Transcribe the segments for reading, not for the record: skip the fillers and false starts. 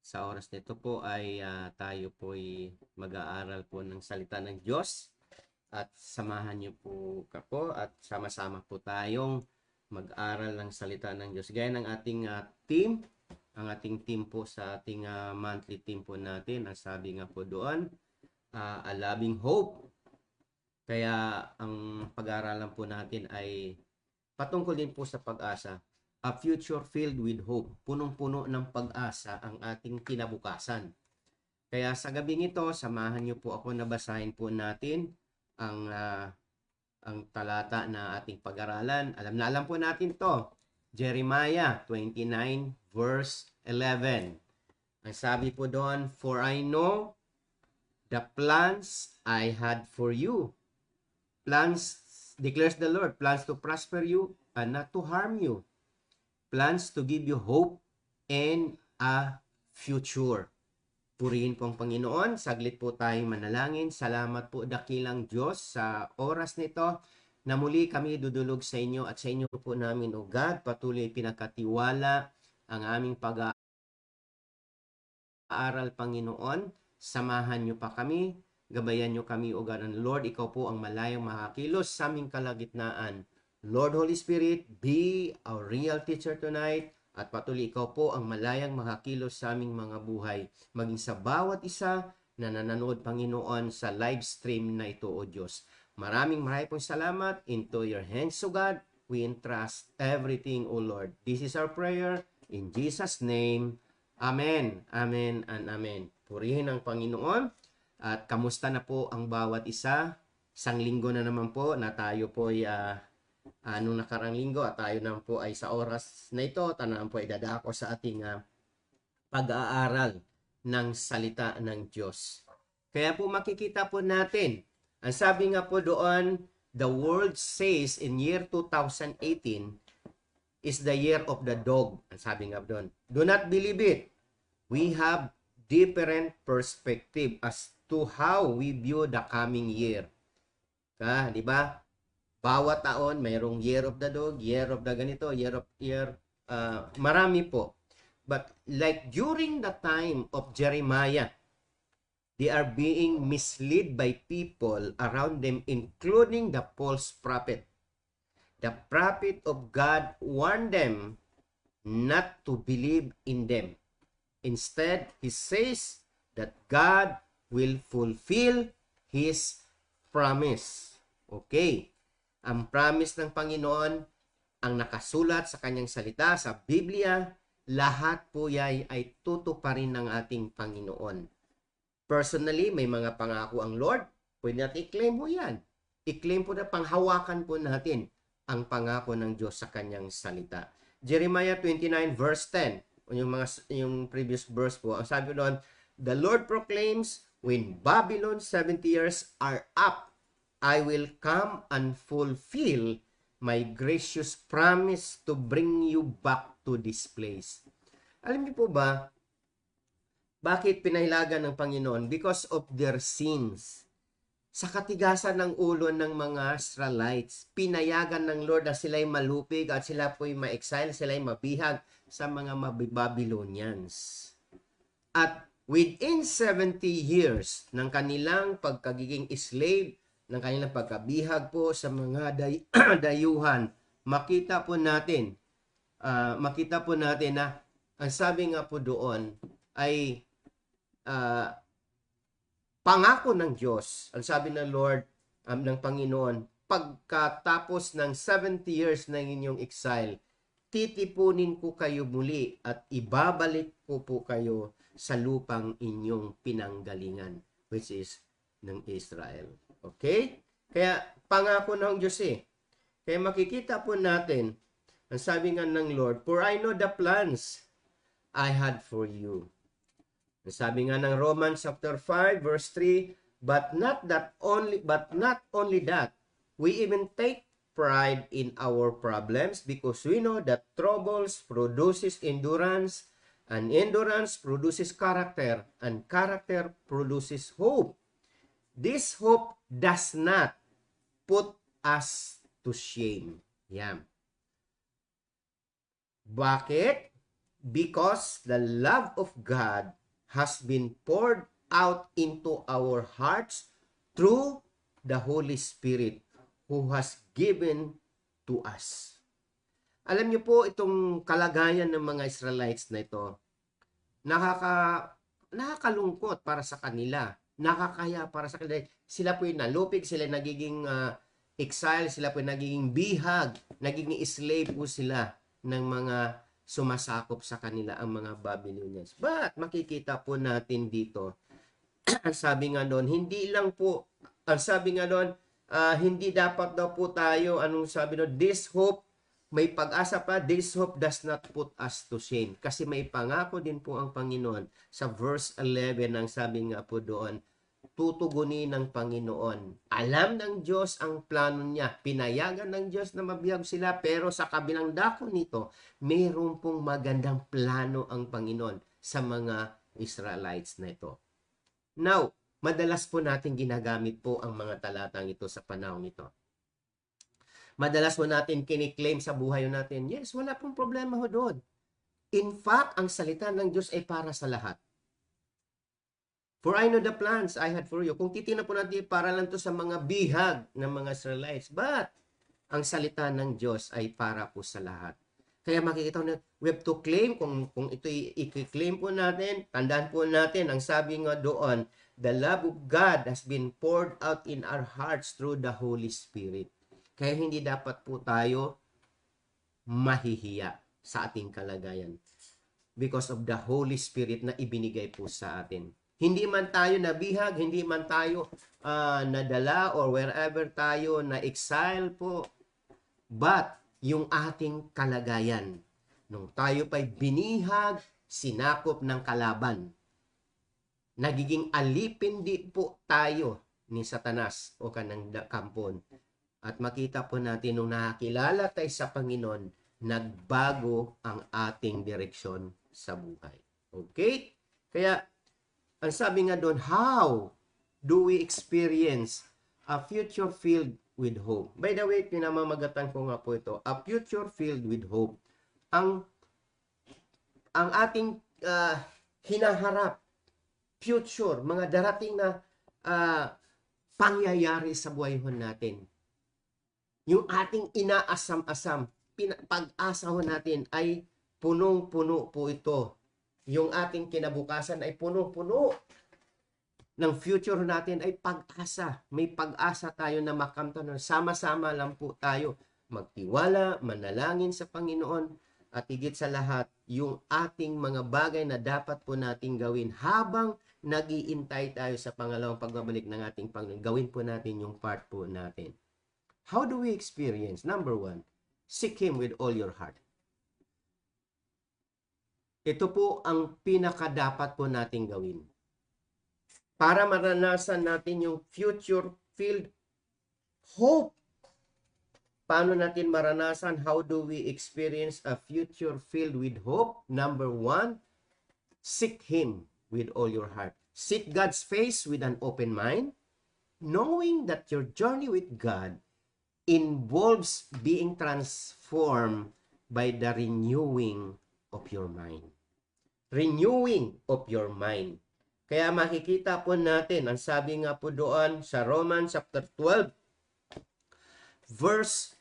Sa oras nito po ay tayo po ay mag-aaral po ng salita ng Diyos at samahan niyo po kapo at sama-sama po tayong mag-aral ng salita ng Diyos. Gaya ng ating team, ang ating team po sa ating monthly team po natin, ang sabi nga po doon, a loving hope. Kaya ang pag-aaralan po natin ay patungkol din po sa pag-asa. A future filled with hope. Punong-puno ng pag-asa ang ating kinabukasan. Kaya sa gabing ito, samahan niyo po ako na basahin po natin ang talata na ating pag-aralan. Alam po natin to. Jeremiah 29 verse 11. Ang sabi po doon, "For I know the plans I had for you." Plans, declares the Lord, plans to prosper you and not to harm you. Plans to give you hope and a future. Purihin po ang Panginoon. Saglit po tayong manalangin. Salamat po dakilang Diyos sa oras nito na muli kami dudulog sa inyo at sa inyo po namin, O God, patuloy pinakatiwala ang aming pag-aaral, Panginoon. Samahan niyo pa kami. Gabayan niyo kami, O God, and Lord, ikaw po ang malayang makakilos sa aming kalagitnaan. Lord Holy Spirit, be our real teacher tonight at patuloy ikaw po ang malayang makakilos sa aming mga buhay. Maging sa bawat isa na nanonood, Panginoon, sa live stream na ito, O Diyos. Maraming pong salamat. Into your hands, O God, we entrust everything, O Lord. This is our prayer in Jesus' name. Amen, amen, and amen. Purihin ang Panginoon. At kamusta na po ang bawat isa? Isang linggo na naman po na tayo po ay nung nakarang linggo at tayo naman po ay sa oras na ito, tanaman po ay dadako sa ating pag-aaral ng salita ng Diyos. Kaya po makikita po natin, ang sabi nga po doon, the world says in year 2018 is the year of the dog. Ang sabi nga doon, do not believe it. We have different perspective as to how we view the coming year. Di ba? Bawat taon, mayroong year of the dog, year of the ganito, marami po. But like during the time of Jeremiah, they are being misled by people around them, including the false prophet. The prophet of God warned them not to believe in them. Instead, he says that God will fulfill His promise. Okay. Ang promise ng Panginoon, ang nakasulat sa kanyang salita, sa Biblia, lahat po ay tutuparin ng ating Panginoon. Personally, may mga pangako ang Lord, pwede natin i-claim mo yan. I-claim po na, panghawakan po natin ang pangako ng Diyos sa kanyang salita. Jeremiah 29 verse 10, yung previous verse po, ang sabi doon, the Lord proclaims, when Babylon's 70 years are up, I will come and fulfill my gracious promise to bring you back to this place. Alam niyo po ba, bakit pinahilagan ng Panginoon? Because of their sins. Sa katigasan ng ulo ng mga Israelites, pinayagan ng Lord na sila'y malupig at sila po'y ma-exile, sila'y mabihag sa mga Babylonians. At within 70 years ng kanilang pagkagiging slave, ng kanilang pagkabihag po sa mga dayuhan, makita po natin na ang sabi nga po doon ay pangako ng Diyos. Ang sabi ng Lord, ng Panginoon, pagkatapos ng 70 years ng inyong exile, titipunin ko kayo muli at ibabalik ko po kayo sa lupang inyong pinanggalingan, which is ng Israel. Okay? Kaya pangako ng Diyos eh. Kaya makikita po natin, ang sabi nga ng Lord, for I know the plans I had for you. Ang sabi nga ng Romans chapter 5 verse 3, but not only that, we even take pride in our problems because we know that troubles produces endurance, and endurance produces character, and character produces hope. This hope does not put us to shame. Yan. Bakit? Because the love of God has been poured out into our hearts through the Holy Spirit who has given to us. Alam niyo po, itong kalagayan ng mga Israelites na ito, nakakalungkot para sa kanila. Nakakaya para sa kanila. Sila po yung nalupig, sila nagiging exile, sila po yung nagiging bihag, nagiging slave po sila ng mga sumasakop sa kanila, ang mga Babylonians. But makikita po natin dito, ang sabi nga doon, hindi lang po, ang sabi nga doon, hindi dapat daw po tayo, anong sabi doon, this hope, may pag-asa pa, this hope does not put us to shame. Kasi may pangako din po ang Panginoon. Sa verse 11, ang sabi nga po doon, tutugunin ng Panginoon. Alam ng Diyos ang plano niya. Pinayagan ng Diyos na mabiyag sila, pero sa kabilang dako nito, mayroon pong magandang plano ang Panginoon sa mga Israelites na ito. Now, madalas po natin ginagamit po ang mga talatang ito sa panahon ito. Madalas po natin kiniklaim sa buhay natin, yes, wala pong problema ho doon. In fact, ang salita ng Diyos ay para sa lahat. For I know the plans I had for you. Kung titingnan po natin, para lang to sa mga bihag ng mga Israelites. But, ang salita ng Diyos ay para po sa lahat. Kaya makikita natin, we have to claim, kung ito i-claim po natin, tandaan po natin, ang sabi nga doon, the love of God has been poured out in our hearts through the Holy Spirit. Kaya hindi dapat po tayo mahihiya sa ating kalagayan because of the Holy Spirit na ibinigay po sa atin. Hindi man tayo nabihag, hindi man tayo nadala or wherever tayo na exile po, but yung ating kalagayan, nung tayo pa'y binihag, sinakop ng kalaban, nagiging alipin di po tayo ni Satanas o kanang kampon. At makita po natin nung nakakilala tayo sa Panginoon, nagbago ang ating direksyon sa buhay. Okay? Kaya, ang sabi nga doon, how do we experience a future filled with hope? By the way, pinamamagatan ko nga po ito, a future filled with hope. Ang ating hinaharap, future, mga darating na pangyayari sa buhay natin. Yung ating inaasam-asam, pag-asa natin ay punong-puno po ito. Yung ating kinabukasan ay punong-puno. Ng future natin ay pag-asa. May pag-asa tayo na makamtan. Sama-sama lang po tayo. Magtiwala, manalangin sa Panginoon, at higit sa lahat, yung ating mga bagay na dapat po nating gawin habang nag-iintay tayo sa pangalawang pagbabalik ng ating Panginoon. Gawin po natin yung part po natin. How do we experience? Number 1, seek Him with all your heart. Ito po ang pinakadapat po nating gawin. Para maranasan natin yung future-filled hope. Paano natin maranasan? How do we experience a future filled with hope? Number 1, seek Him with all your heart. Seek God's face with an open mind, knowing that your journey with God involves being transformed by the renewing of your mind. Renewing of your mind. Kaya makikita po natin, ang sabi nga po doon sa Romans chapter 12, verse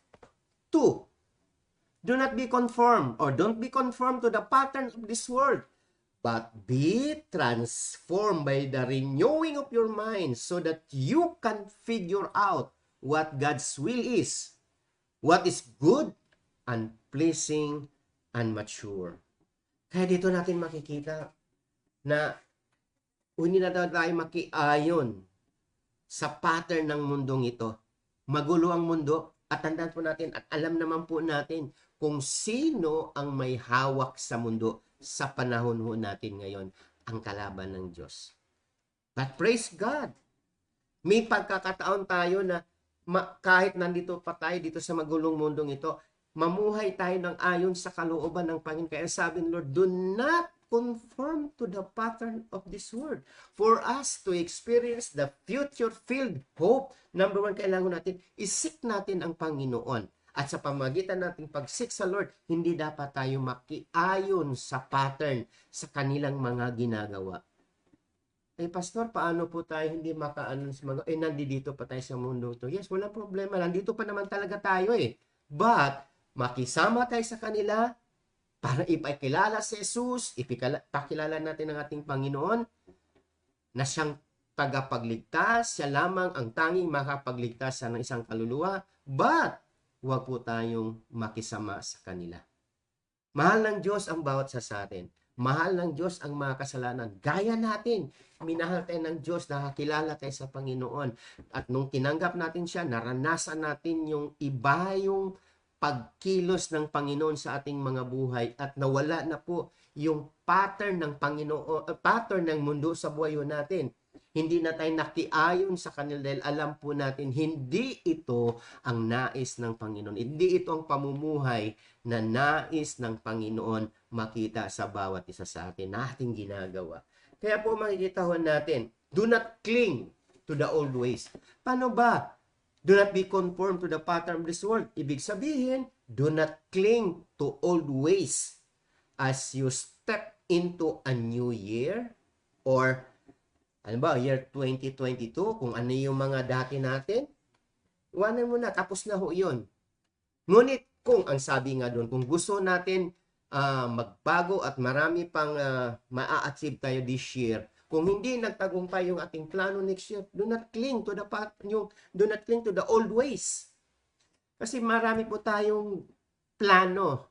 2, do not be conformed or don't be conformed to the pattern of this world, but be transformed by the renewing of your mind so that you can figure out what God's will is, what is good and pleasing and mature. Kaya dito natin makikita na hindi na tayo makiayon sa pattern ng mundong ito. Magulo ang mundo at tandaan po natin at alam naman po natin kung sino ang may hawak sa mundo sa panahon ho natin ngayon, ang kalaban ng Diyos. But praise God, may pagkakataon tayo na kahit nandito pa tayo dito sa magulong mundong ito, mamuhay tayo ng ayon sa kalooban ng Panginoon. Kaya sabi ng Lord, do not conform to the pattern of this world. For us to experience the future-filled hope, number 1, kailangan natin, isik natin ang Panginoon. At sa pamagitan nating pag-seek sa Lord, hindi dapat tayo makiayon sa pattern sa kanilang mga ginagawa. Pastor, paano po tayo hindi makaanon sa mga, nandito pa tayo sa mundo to. Yes, walang problema. Nandito pa naman talaga tayo eh. But, makisama tayo sa kanila para ipakilala si Jesus, ipakilala natin ang ating Panginoon na siyang tagapagligtas, siya lamang ang tanging makapagligtas ng isang kaluluwa, but huwag po tayong makisama sa kanila. Mahal ng Diyos ang bawat sa atin. Mahal ng Diyos ang mga kasalanan. Gaya natin, minahal tayo ng Diyos, nakakilala tayo sa Panginoon. At nung tinanggap natin siya, naranasan natin yung iba yung pagkilos ng Panginoon sa ating mga buhay at nawala na po yung pattern ng Panginoon, pattern ng mundo sa buhay natin. Hindi na tayo nakiayon sa kanila dahil alam po natin hindi ito ang nais ng Panginoon. Hindi ito ang pamumuhay na nais ng Panginoon makita sa bawat isa sa atin na ating ginagawa. Kaya po makikita ho natin, do not cling to the old ways. Paano ba? Do not be conformed to the pattern of this world. Ibig sabihin, do not cling to old ways as you step into a new year or year 2022, kung ano yung mga dati natin, iwanan mo na, tapos na ho yun. Ngunit kung ang sabi nga doon, kung gusto natin magbago at marami pang maa-achieve tayo this year, kung hindi nagtagumpay yung ating plano next year, do not cling to the old ways. Kasi marami po tayong plano.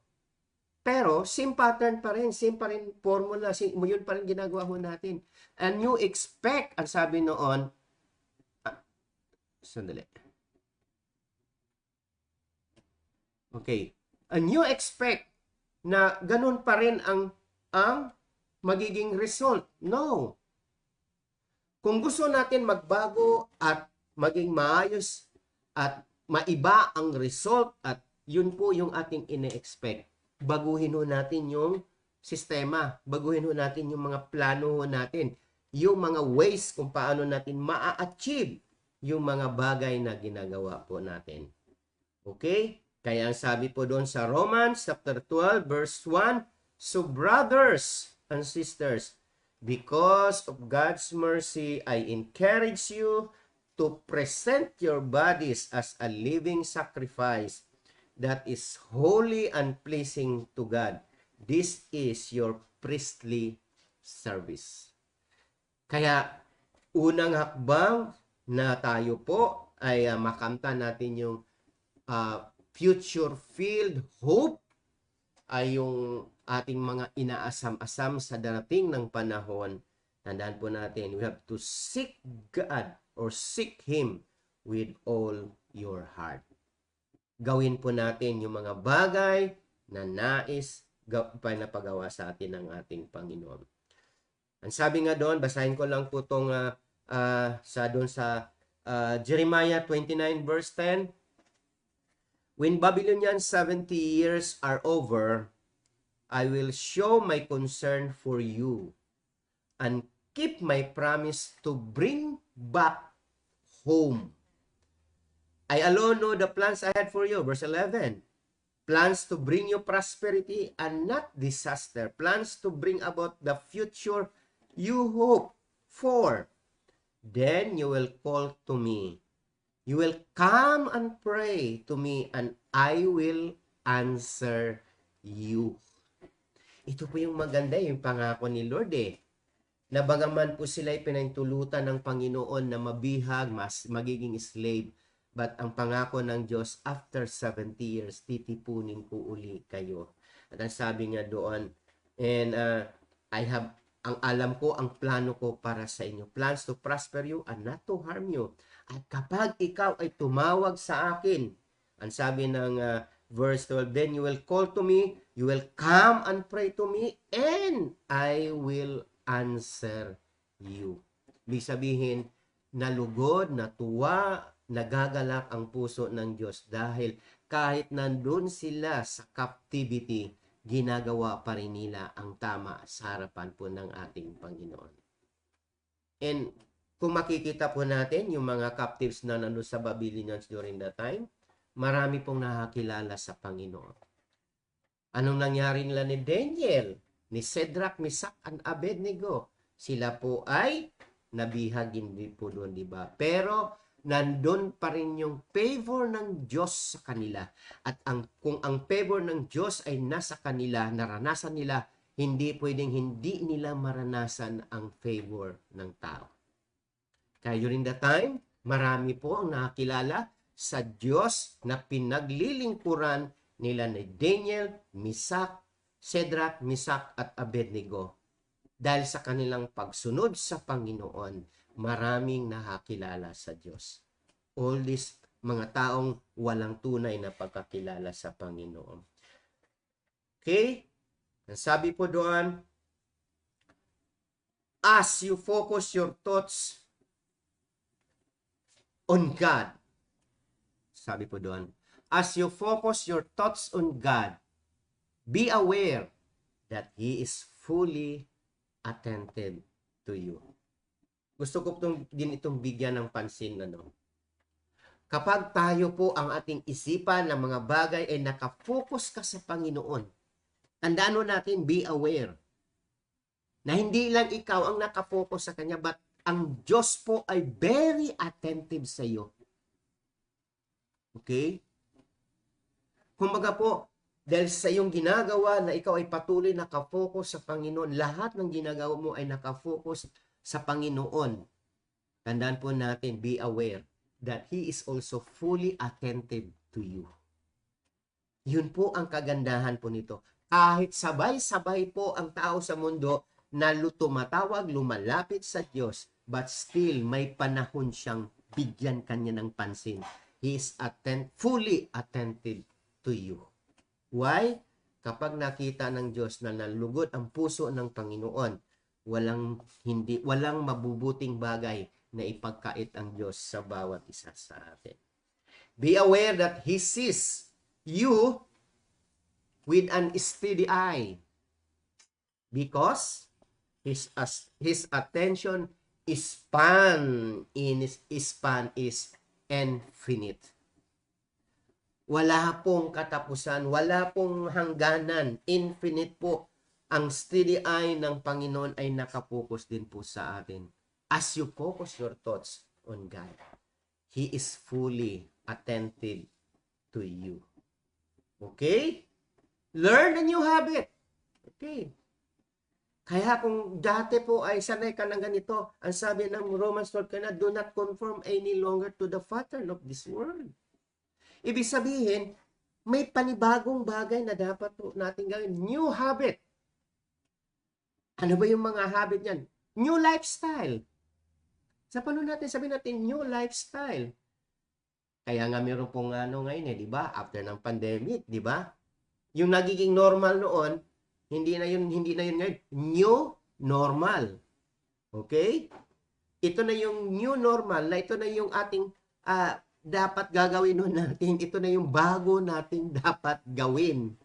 Pero, same pattern pa rin, same pa rin formula, yun pa rin ginagawa ho natin. And you expect, ang sabi noon, sandali. Okay. And you expect na ganun pa rin ang magiging result. No. Kung gusto natin magbago at maging maayos at maiba ang result at yun po yung ating ine-expect, baguhin ho natin yung sistema, baguhin ho natin yung mga plano ho natin, yung mga ways kung paano natin maa-achieve yung mga bagay na ginagawa po natin. Okay? Kaya ang sabi po doon sa Romans chapter 12 verse 1, so brothers and sisters, because of God's mercy, I encourage you to present your bodies as a living sacrifice that is holy and pleasing to God. This is your priestly service. Kaya, unang hakbang na tayo po ay makamta natin yung future-filled hope ay yung ating mga inaasam-asam sa darating ng panahon. Tandaan po natin, we have to seek God or seek Him with all your heart. Gawin po natin yung mga bagay na nais pinapagawa sa atin ng ating Panginoon. Ang sabi nga doon, basahin ko lang po itong sa Jeremiah 29 verse 10. When Babylonian 70 years are over, I will show my concern for you and keep my promise to bring back home. I alone know the plans I had for you. Verse 11. Plans to bring you prosperity and not disaster. Plans to bring about the future you hope for. Then you will call to me. You will come and pray to me and I will answer you. Ito po yung maganda, yung pangako ni Lord eh. Na bagaman po sila ay pinahintulutan ng Panginoon na mabihag, magiging slave, but ang pangako ng Diyos, after 70 years, titipunin ko uli kayo. At ang sabi nga doon, and ang alam ko, ang plano ko para sa inyo. Plans to prosper you and not to harm you. At kapag ikaw ay tumawag sa akin, ang sabi ng verse 12, then you will call to me, you will come and pray to me, and I will answer you. Ibig sabihin, nalugod, natuwa, nagagalak ang puso ng Diyos dahil kahit nandun sila sa captivity, ginagawa pa rin nila ang tama sa harapan po ng ating Panginoon. And kung makikita po natin yung mga captives na nandun sa Babylonians during that time, marami pong nakakilala sa Panginoon. Anong nangyari nila ni Daniel, ni Shadrach, Meshach, and Abednego? Sila po ay nabihag din po doon, di ba? Pero nandun pa rin yung favor ng Diyos sa kanila. At kung ang favor ng Diyos ay nasa kanila, naranasan nila, hindi pwedeng hindi nila maranasan ang favor ng tao. Kaya during that time, marami po ang nakakilala sa Diyos na pinaglilingkuran nila ni Daniel, Meshach, Shadrach, Meshach, at Abednego. Dahil sa kanilang pagsunod sa Panginoon, maraming nakakilala sa Diyos. All these mga taong walang tunay na pagkakilala sa Panginoon. Okay? Ang sabi po doon, as you focus your thoughts on God. Sabi po doon, as you focus your thoughts on God, be aware that He is fully attentive to you. Gusto ko din itong bigyan ng pansin. Kapag tayo po ang ating isipan ng mga bagay ay nakafocus ka sa Panginoon, tandaan natin, be aware, na hindi lang ikaw ang nakafocus sa Kanya, but ang Diyos po ay very attentive sa iyo. Okay? Kumbaga po, dahil sa iyong ginagawa na ikaw ay patuloy nakafocus sa Panginoon, lahat ng ginagawa mo ay nakafocus sa Panginoon. Tandaan po natin, be aware that He is also fully attentive to you. Yun po ang kagandahan po nito. Kahit sabay-sabay po ang tao sa mundo na tumatawag, lumalapit sa Diyos, but still may panahon siyang bigyan kanya ng pansin. He is fully attentive to you. Why? Kapag nakita ng Diyos na nalugod ang puso ng Panginoon, walang mabubuting bagay na ipagkait ang Diyos sa bawat isa sa atin. Be aware that He sees you with an steady eye because His attention span is infinite. Wala pong katapusan, wala pong hangganan, infinite po. Ang steady eye ng Panginoon ay nakapokus din po sa atin. As you focus your thoughts on God, He is fully attentive to you. Okay? Learn a new habit. Okay. Kaya kung dati po ay sanay ka ng ganito, ang sabi ng Romans 12, do not conform any longer to the pattern of this world. Ibig sabihin, may panibagong bagay na dapat natin gawin. New habit. Ano ba yung mga habit niyan? New lifestyle. Sa paano natin sabihin natin new lifestyle? Kaya nga meron pong ngayon di ba? After ng pandemic, di ba? Yung nagiging normal noon, hindi na yun ngayon. New normal. Okay? Ito na yung new normal, na ito na yung ating dapat gagawin natin. Ito na yung bago nating dapat gawin.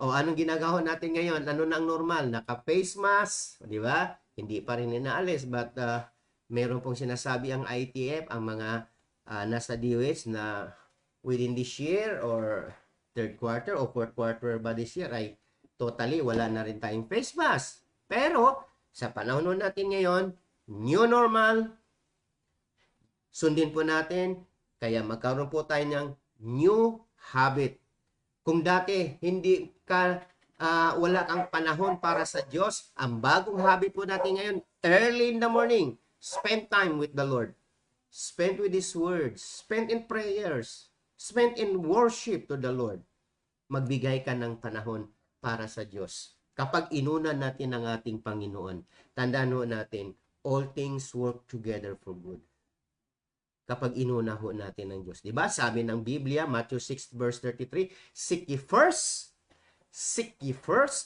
O anong ginagawa natin ngayon? Ano na ang normal? Naka-face mask, di ba? Hindi pa rin inaalis, but meron pong sinasabi ang ITF, ang mga nasa DOH na within this year or third quarter o fourth quarter ba this year ay totally wala na rin tayong face mask. Pero sa panahon natin ngayon, new normal, sundin po natin, kaya magkaroon po tayo ng new habit. Kung dati hindi ka wala kang panahon para sa Diyos, ang bagong habit po natin ngayon, early in the morning, spend time with the Lord. Spend with His words. Spend in prayers. Spend in worship to the Lord. Magbigay ka ng panahon para sa Diyos. Kapag inuna natin ang ating Panginoon, tandaan natin, all things work together for good. Kapag inuna natin ng Diyos. Diba? Sabi ng Biblia, Matthew 6 verse 33, seek ye first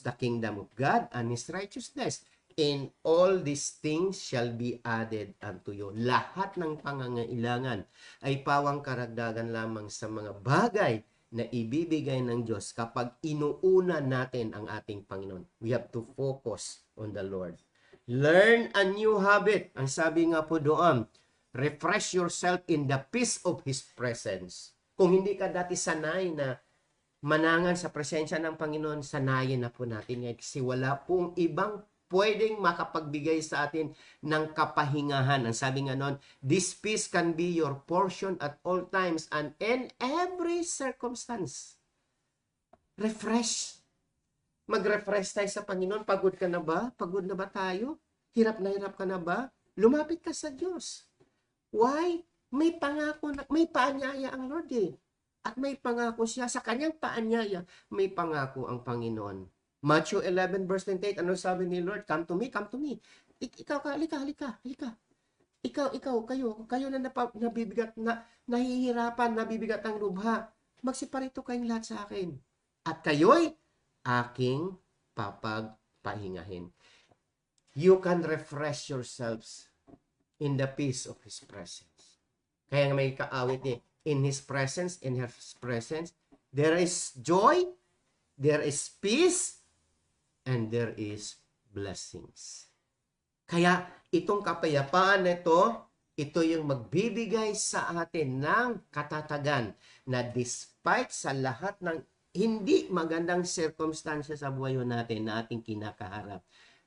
the kingdom of God and His righteousness, and all these things shall be added unto you. Lahat ng pangangailangan ay pawang karagdagan lamang sa mga bagay na ibibigay ng Diyos kapag inuuna natin ang ating Panginoon. We have to focus on the Lord. Learn a new habit. Ang sabi nga po doon, refresh yourself in the peace of His presence. Kung hindi ka dati sanay na manangan sa presensya ng Panginoon, sanayin na po natin yan. Kasi wala pong ibang pwedeng makapagbigay sa atin ng kapahingahan. Ang sabi nga noon, this peace can be your portion at all times and in every circumstance. Refresh. Mag-refresh tayo sa Panginoon. Pagod ka na ba? Pagod na ba tayo? Hirap na hirap ka na ba? Lumapit ka sa Diyos. Why? May pangako, may paanyaya ang Lord eh. At may pangako siya. Sa kanyang paanyaya, may pangako ang Panginoon. Matthew 11 verse 28, ano sabi ni Lord? Come to me, come to me. Ikaw ka, halika. Ikaw, kayo na nabibigat, nahihirapan, nabibigat ang lubha. Magsiparito kayong lahat sa akin. At kayo'y aking papagpahingahin. You can refresh yourselves in the peace of His presence. Kaya may kaawit eh, in His presence, there is joy, there is peace, and there is blessings. Kaya itong kapayapaan na ito yung magbibigay sa atin ng katatagan na despite sa lahat ng hindi magandang circumstances sa buhay natin na ating kinakaharap,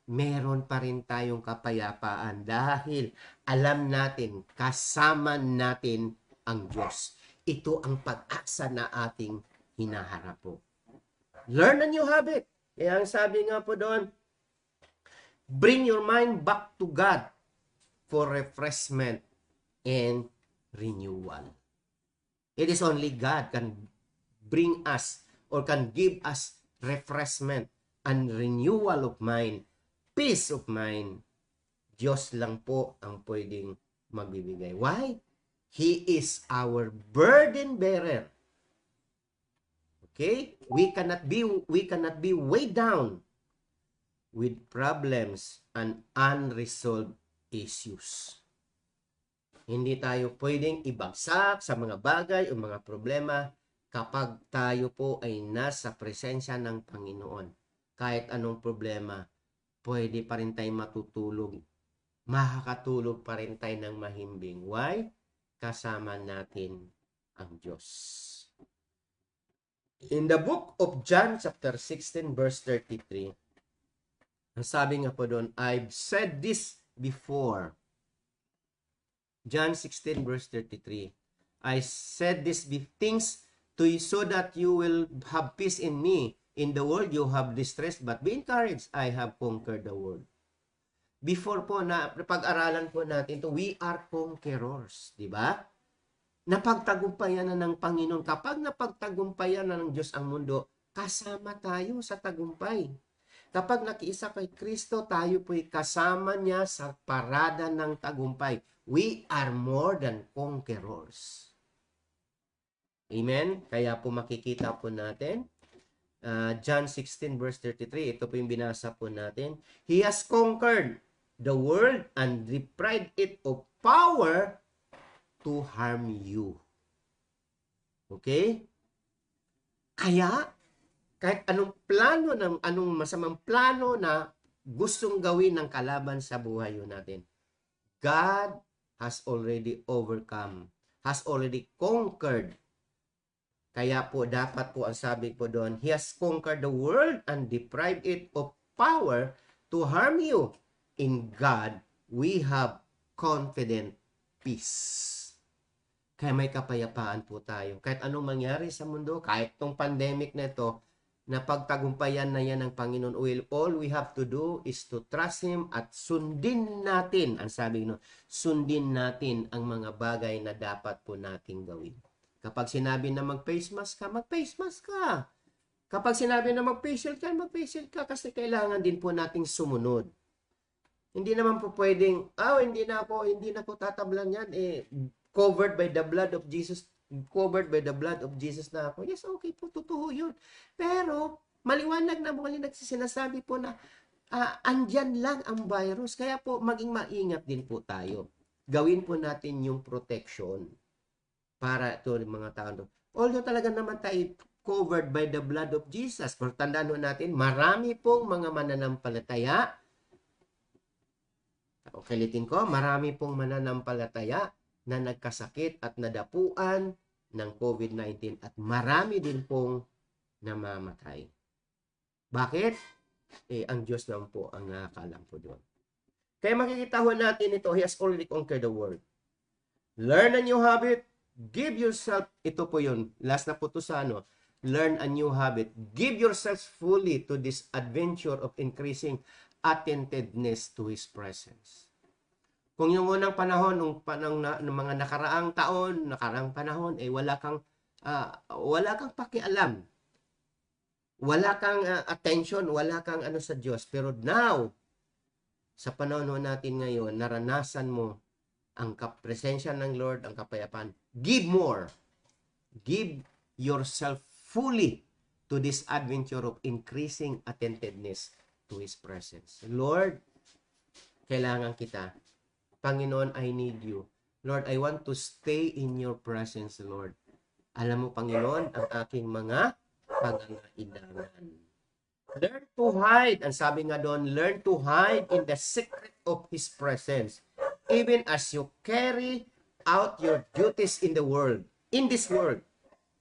meron pa rin tayong kapayapaan dahil alam natin, kasama natin ang Diyos. Ito ang pag-asa na ating hinaharap po. Learn a new habit. Kaya ang sabi nga po doon, bring your mind back to God for refreshment and renewal. It is only God can bring us or can give us refreshment and renewal of mind, peace of mind. Diyos lang po ang pwedeng magbibigay. Why? He is our burden bearer. Okay? We cannot be weighed down with problems and unresolved issues. Hindi tayo pwedeng ibagsak sa mga bagay o mga problema kapag tayo po ay nasa presensya ng Panginoon. Kahit anong problema, pwede pa rin tayo matutulog. Makakatulog pa rin tayo ng mahimbing. Why? Kasama natin ang Diyos. In the book of John chapter 16 verse 33, ang sabi nga po doon, I've said this before. John 16 verse 33. I said these things to you so that you will have peace in me. In the world you have distress, but be encouraged. I have conquered the world. Before po na pag-aralan po natin to, we are conquerors, di ba? Napagtagumpayan na ng Panginoon. Kapag napagtagumpayan na ng Diyos ang mundo, kasama tayo sa tagumpay. Kapag nakiisa kay Kristo, tayo po'y kasama niya sa parada ng tagumpay. We are more than conquerors. Amen? Kaya po makikita po natin, John 16 verse 33, ito po yung binasa po natin. He has conquered the world and deprived it of power to harm you. Okay? Kaya, kahit anong plano, anong masamang plano na gustong gawin ng kalaban sa buhay natin, God has already overcome, has already conquered. Kaya po, dapat po ang sabi po doon, He has conquered the world and deprived it of power to harm you. In God, we have confident peace. Kaya may kapayapaan po tayo. Kahit anong mangyari sa mundo, kahit tong pandemic na ito, na pagtagumpayan na yan ng Panginoon, all we have to do is to trust Him at sundin natin, ang sabi no, sundin natin ang mga bagay na dapat po nating gawin. Kapag sinabi na mag-face mask ka, mag-face mask ka. Kapag sinabi na mag-facial ka, mag-facial ka kasi kailangan din po nating sumunod. Hindi naman po pwedeng, hindi na ako tatablan yan, covered by the blood of Jesus na ako. Yes, okay po, totoo yun. Pero, maliwanag na sinasabi po na andyan lang ang virus. Kaya po, maging maingat din po tayo. Gawin po natin yung protection para ito ng mga tao. Although talaga naman tayo covered by the blood of Jesus. Pero tandaan natin, marami pong mga mananampalataya. Ulitin ko, marami pong mananampalataya na nagkasakit at nadapuan ng COVID-19 at marami din pong namamatay. Bakit? Ang Diyos naman po ang nakakalam po doon. Kaya makikita ho natin ito, He has already conquered the world. Learn a new habit. Give yourself, ito po yun, last na po to sa learn a new habit. Give yourselves fully to this adventure of increasing attentiveness to His presence. Kung yung unang panahon, ng mga nakaraang taon, nakaraang panahon, wala kang pakialam. Wala kang attention, wala kang sa Diyos. Pero now, sa panahon natin ngayon, naranasan mo ang presensya ng Lord, ang kapayapaan. Give more. Give yourself fully to this adventure of increasing attentiveness to His presence. Lord, kailangan kita. Panginoon, I need you. Lord, I want to stay in your presence, Lord. Alam mo, Panginoon, ang aking mga pangangailangan. Learn to hide. Ang sabi nga doon, learn to hide in the secret of His presence. Even as you carry out your duties in the world, in this world,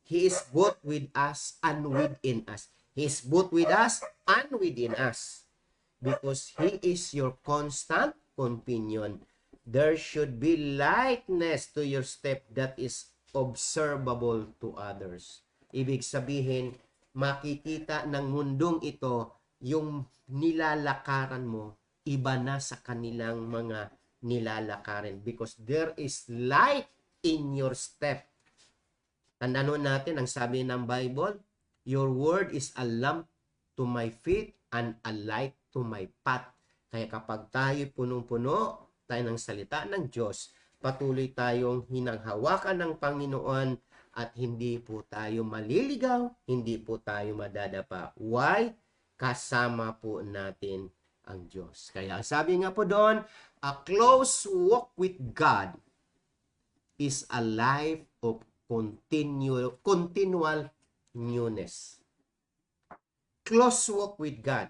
He is both with us and within us. He is both with us and within us. Because He is your constant companion. There should be lightness to your step that is observable to others. Ibig sabihin, makikita ng mundong ito yung nilalakaran mo, iba na sa kanilang mga nilalakarin because there is light in your step. Tandaan natin ang sabi ng Bible, your word is a lamp to my feet and a light to my path. Kaya kapag tayo punong-puno tayo ng salita ng Diyos, patuloy tayong hinanghawakan ng Panginoon at hindi po tayo maliligaw, hindi po tayo madadapa. Why? Kasama po natin ang Diyos. Kaya sabi nga po doon, a close walk with God is a life of continual newness. Close walk with God.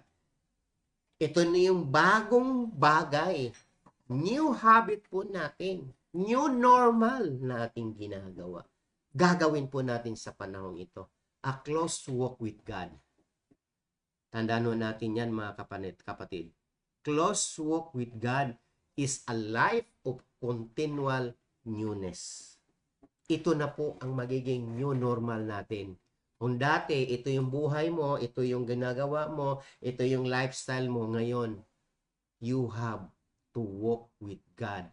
Ito na yung bagong bagay. New habit po natin. New normal na ating ginagawa. Gagawin po natin sa panahong ito. A close walk with God. Tandaan natin yan mga kapatid. Close walk with God is a life of continual newness. Ito na po ang magiging new normal natin. Kung dati, ito yung buhay mo, ito yung ginagawa mo, ito yung lifestyle mo, ngayon, you have to walk with God.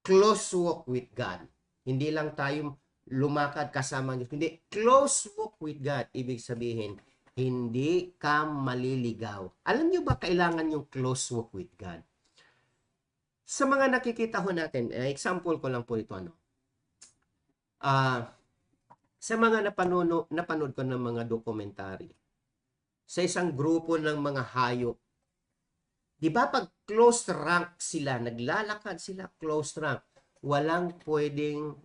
Close walk with God. Hindi lang tayo lumakad kasama Diyos. Hindi, close walk with God. Ibig sabihin, hindi ka maliligaw. Alam niyo ba kailangan yung close walk with God? Sa mga nakikita ho natin, example ko lang po ito, sa mga napanood ko ng mga dokumentary, sa isang grupo ng mga hayop, di ba pag close rank sila, naglalakad sila close rank, walang pwedeng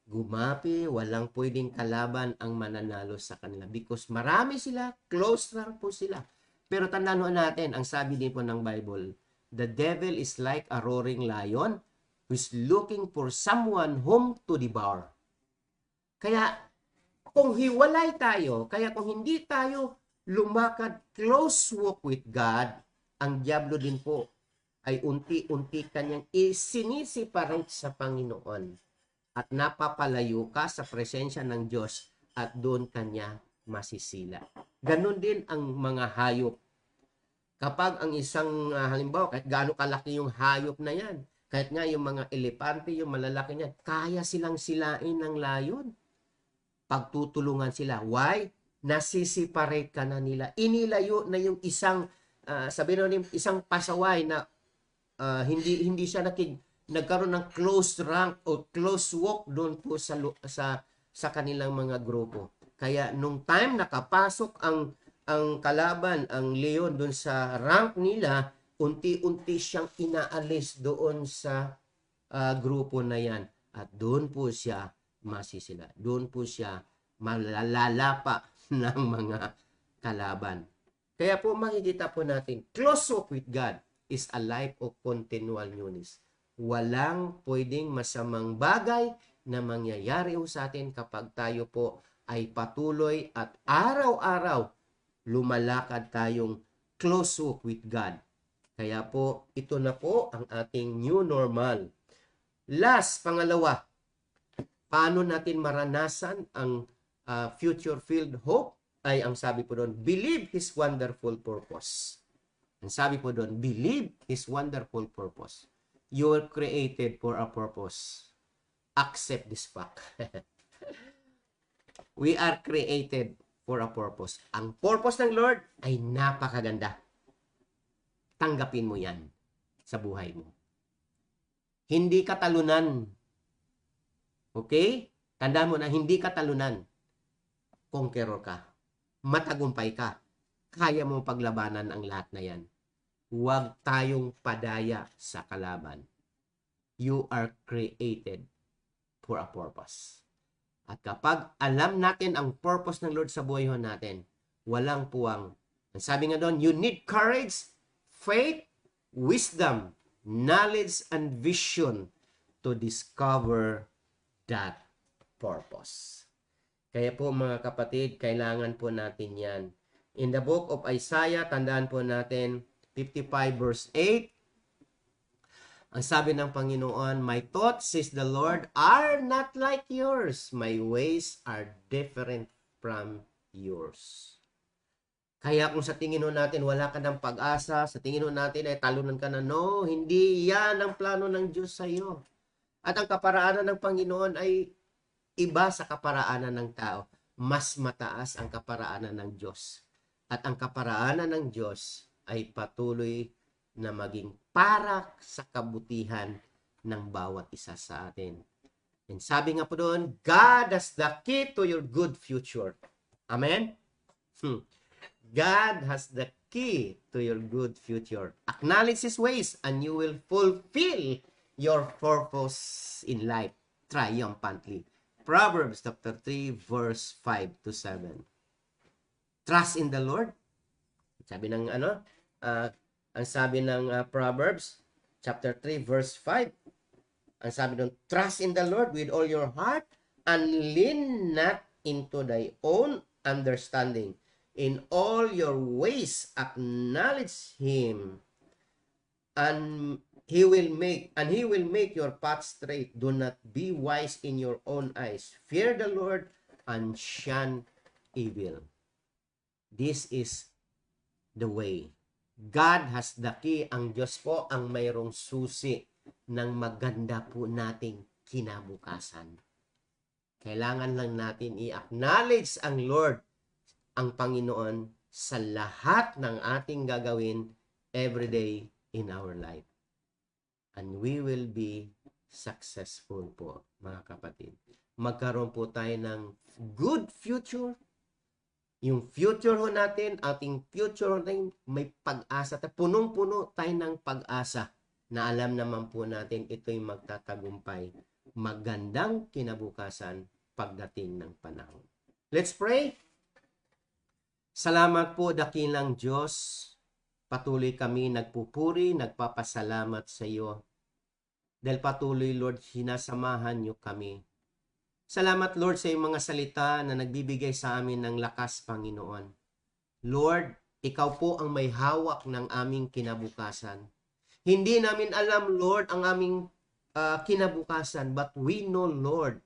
gumapi, walang pwedeng kalaban ang mananalo sa kanila because marami sila, close rank po sila. Pero tandaan natin, ang sabi din po ng Bible, the devil is like a roaring lion who is looking for someone whom to devour. Kaya kung hiwalay tayo, kaya kung hindi tayo lumakad close walk with God, ang diablo din po ay unti-unti kanyang isinisiparate sa Panginoon at napapalayo ka sa presensya ng Diyos at doon kanya masisila. Ganon din ang mga hayop. Kapag ang isang, halimbawa, kahit gaano kalaki yung hayop na yan, kahit nga yung mga elepante, yung malalaki niyan, kaya silang silain ng layon. Pagtutulungan sila. Why? Nasisiparate ka na nila. Inilayo na yung isang, sabi na isang pasaway na hindi siya nagkaroon ng close rank o close walk doon po sa kanilang mga grupo. Kaya nung time nakapasok ang kalaban, ang leon doon sa rank nila, unti-unti siyang inaalis doon sa grupo na yan. At doon po siya masisila. Doon po siya malalapa ng mga kalaban. Kaya po makikita po natin, close walk with God is a life of continual newness. Walang pwedeng masamang bagay na mangyayari sa atin kapag tayo po ay patuloy at araw-araw lumalakad tayong close walk with God. Kaya po, ito na po ang ating new normal. Last, pangalawa, paano natin maranasan ang future-filled hope? Ay ang sabi po doon, believe His wonderful purpose. Ang sabi po doon, believe His wonderful purpose. You were created for a purpose. Accept this fact. We are created for a purpose. Ang purpose ng Lord ay napakaganda. Tanggapin mo yan sa buhay mo. Hindi ka talunan. Okay? Tandaan mo na hindi ka talunan. Conqueror ka. Matagumpay ka. Kaya mo paglabanan ang lahat na yan. Huwag tayong padaya sa kalaban. You are created for a purpose. At kapag alam natin ang purpose ng Lord sa buhay natin, walang puwang. Ang sabi nga doon, you need courage, faith, wisdom, knowledge, and vision to discover that purpose. Kaya po mga kapatid, kailangan po natin yan. In the book of Isaiah, tandaan po natin, 55 verse 8, ang sabi ng Panginoon, my thoughts, says the Lord, are not like yours. My ways are different from yours. Kaya kung sa tingin natin wala ka ng pag-asa, sa tingin natin ay talunan ka na, no, hindi yan ang plano ng Diyos sa iyo. At ang kaparaanan ng Panginoon ay iba sa kaparaanan ng tao. Mas mataas ang kaparaanan ng Diyos. At ang kaparaanan ng Diyos ay patuloy na maging para sa kabutihan ng bawat isa sa atin. And sabi nga po doon, God has the key to your good future. Amen? God has the key to your good future. Acknowledge His ways and you will fulfill your purpose in life triumphantly. Proverbs chapter 3 verse 5 to 7. Trust in the Lord. Sabi ng ang sabi ng Proverbs chapter 3 verse 5. Ang sabi doon, trust in the Lord with all your heart and lean not into thy own understanding. In all your ways acknowledge Him, and He will make your path straight. Do not be wise in your own eyes. Fear the Lord and shun evil. This is the way. God has the key. Ang Diyos po ang mayroong susi ng maganda po nating kinabukasan. Kailangan lang natin i-acknowledge ang Lord, ang Panginoon, sa lahat ng ating gagawin every day in our life. And we will be successful po, mga kapatid. Magkaroon po tayo ng good future. Yung future ho natin, ating future natin, may pag-asa. Punong-puno tayo ng pag-asa na alam naman po natin ito'y magtatagumpay. Magandang kinabukasan pagdating ng panahon. Let's pray. Salamat po, dakilang Diyos. Patuloy kami nagpupuri, nagpapasalamat sa iyo. Dahil patuloy, Lord, sinasamahan niyo kami. Salamat, Lord, sa iyong mga salita na nagbibigay sa amin ng lakas, Panginoon. Lord, ikaw po ang may hawak ng aming kinabukasan. Hindi namin alam, Lord, ang aming kinabukasan, but we know, Lord,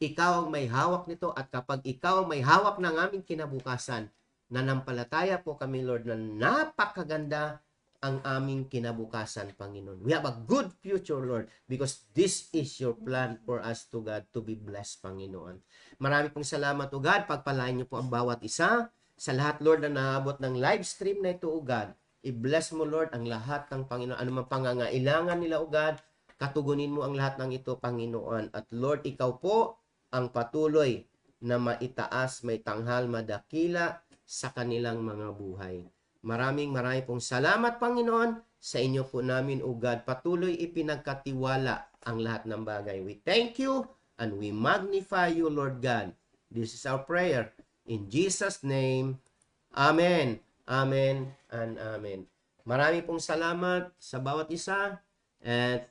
ikaw ang may hawak nito, at kapag ikaw ang may hawak ng aming kinabukasan, nanampalataya po kami, Lord, na napakaganda ang aming kinabukasan, Panginoon. We have a good future, Lord, because this is your plan for us, to God, to be blessed, Panginoon. Marami pong salamat, O God. Pagpalain niyo po ang bawat isa. Sa lahat, Lord, na naabot ng live stream na ito, O God, i-bless mo, Lord, ang lahat ng Panginoon. Ano man pangangailangan nila, O God, katugunin mo ang lahat ng ito, Panginoon. At Lord, ikaw po ang patuloy na maitaas, may tanghal, madakila sa kanilang mga buhay. Maraming pong salamat, Panginoon, sa inyo po namin, O God. Patuloy ipinagkatiwala ang lahat ng bagay. We thank you and we magnify you, Lord God. This is our prayer. In Jesus' name, Amen, Amen, and Amen. Maraming pong salamat sa bawat isa, and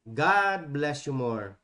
God bless you more.